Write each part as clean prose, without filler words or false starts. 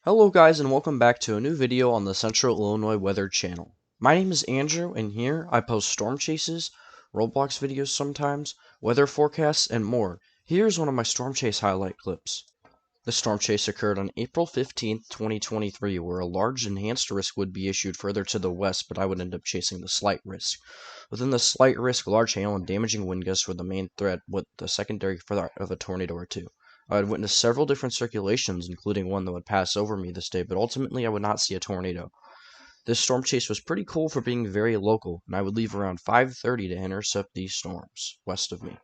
Hello guys, and welcome back to a new video on the Central Illinois Weather Channel. My name is Andrew, and here I post storm chases, Roblox videos sometimes, weather forecasts, and more. Here's one of my storm chase highlight clips. The storm chase occurred on April 15th, 2023, where a large enhanced risk would be issued further to the west, but I would end up chasing the slight risk. Within the slight risk, large hail and damaging wind gusts were the main threat, with the secondary threat of a tornado or two. I had witnessed several different circulations, including one that would pass over me this day, but ultimately I would not see a tornado. This storm chase was pretty cool for being very local, and I would leave around 5:30 to intercept these storms west of me.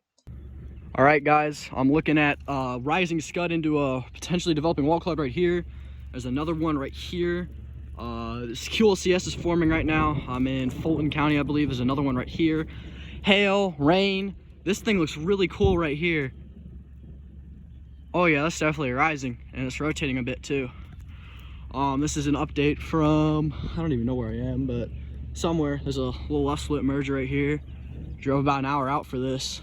Alright guys, I'm looking at rising scud into a potentially developing wall cloud right here. There's another one right here. This QLCS is forming right now. I'm in Fulton County, I believe. There's another one right here. Hail, rain. This thing looks really cool right here. Oh yeah, that's definitely rising, and it's rotating a bit too. This is an update from, I don't even know where I am, but somewhere. There's a little left split merger right here. Drove about an hour out for this.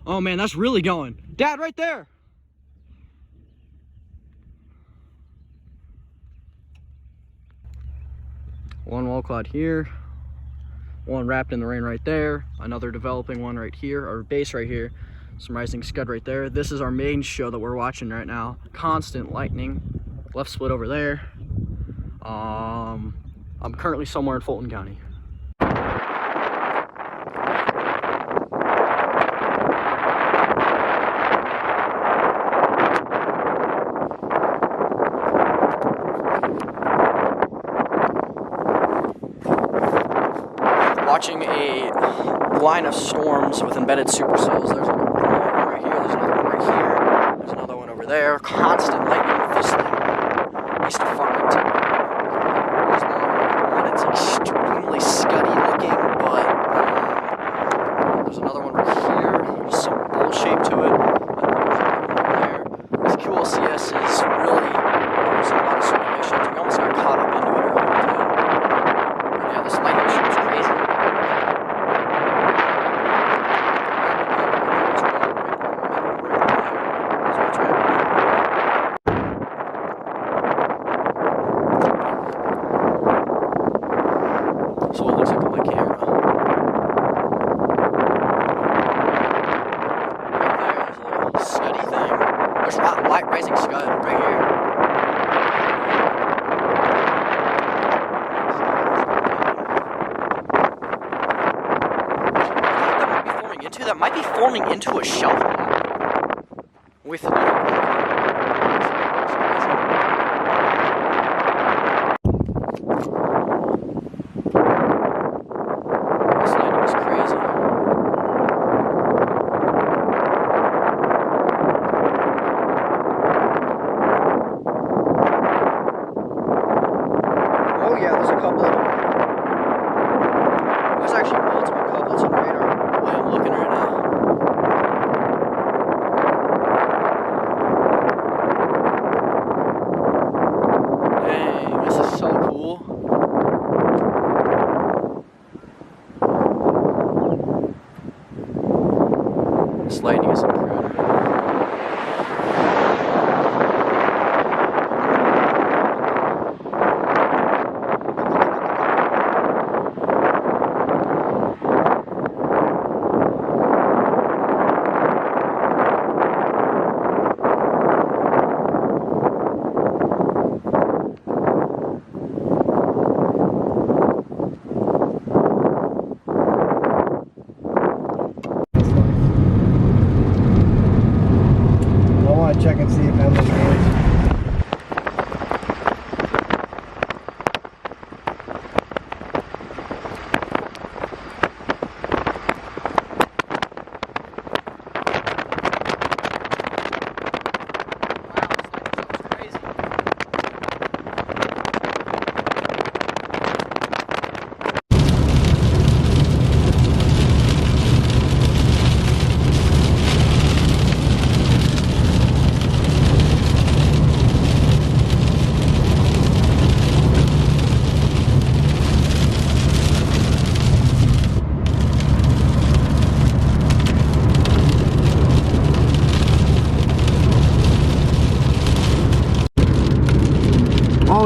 Oh man, that's really going. Dad, right there! One wall cloud here. One wrapped in the rain right there. Another developing one right here, or base right here. Some rising scud right there. This is our main show that we're watching right now. Constant lightning. Left split over there. I'm currently somewhere in Fulton County. Watching a line of storms with embedded supercells. There's one right here, there's another one right here, there's another one over there. Constant lightning with this thing. East of Farmington. There's another one. It's extremely scuddy looking, but there's another one right here. There's some bowl shape to it. There. This QLCS is really producing a lot of circulations. We almost got caught up into it earlier too. Yeah, this lightning show is crazy. So it looks like on my camera. Right there, there's a little scuddy thing. There's light rising scud right here. That might be forming into a shelf with this lightning is crazy. Oh yeah, there's a couple of them. There's actually multiple couplets on radar. I'm looking right now.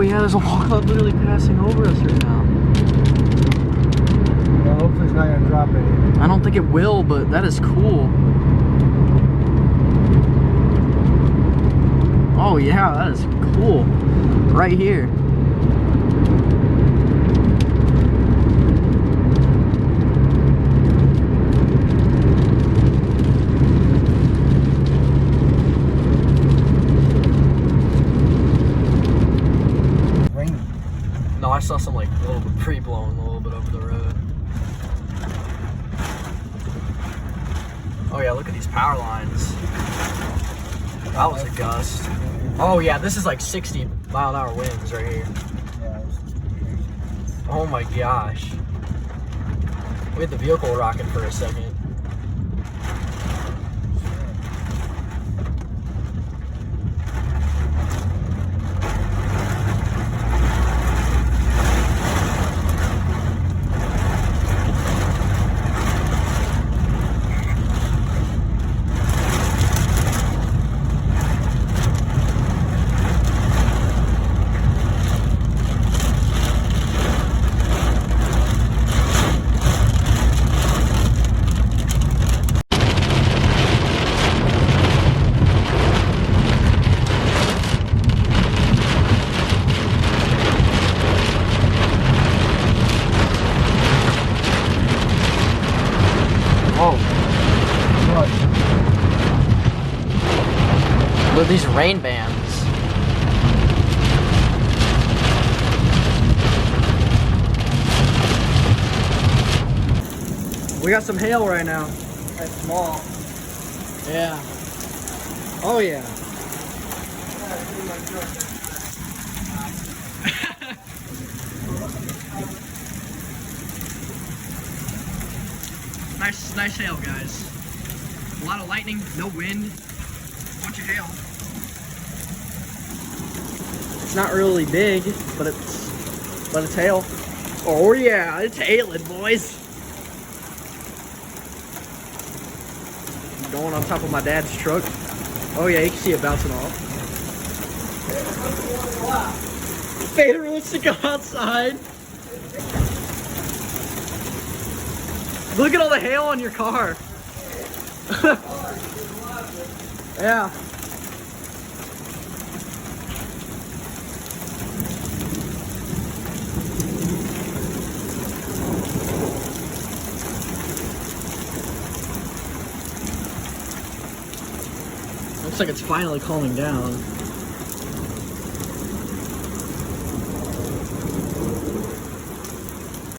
Oh yeah, there's a wall cloud literally passing over us right now. Well, hopefully it's not gonna drop anything. I don't think it will, but that is cool. Oh yeah, that is cool. Right here. No, I saw some like a little bit pre-blowing a little bit over the road. Oh yeah, look at these power lines. That was a gust. Oh yeah, this is like 60-mile-an-hour winds right here. Oh my gosh. We had the vehicle rocking for a second. Look at these rain bands. We got some hail right now. That's small. Yeah. Oh yeah. Nice hail, guys. A lot of lightning, no wind, bunch of hail. It's not really big, but it's hail. Oh yeah, it's hailing, boys. Going on top of my dad's truck. Oh yeah, you can see it bouncing off. Fader wants to go outside. Look at all the hail on your car. Yeah. Looks like it's finally calming down.